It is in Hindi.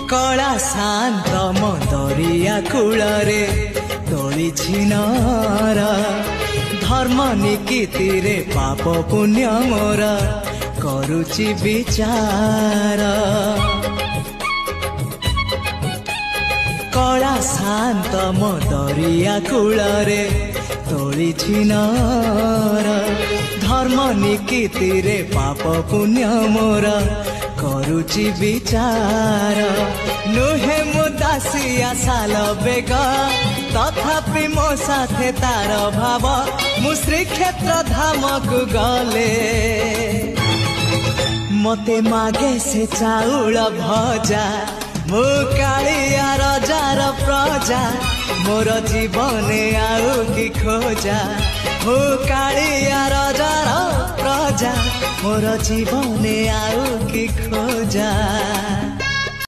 कला शांत दरिया कूलरे तोली छिनर धर्म निकीति रे पाप पुण्य मोर करुची विचार कला शांत दरिया कूलरे तोली छिनर धर्म निकीति रे पाप पुण्य मोर करुची विचार नुहे मो दासिया साल बेग तथापि मो साथे तार भाव मु श्रीक्षेत्र धाम को गले मते मागे से चाउल भजा मु कालिया रजार प्रजा मोर जीवने आउ कि खोजा मु कालिया रजार प्रजा मोर जीवने आउ कि खोजा।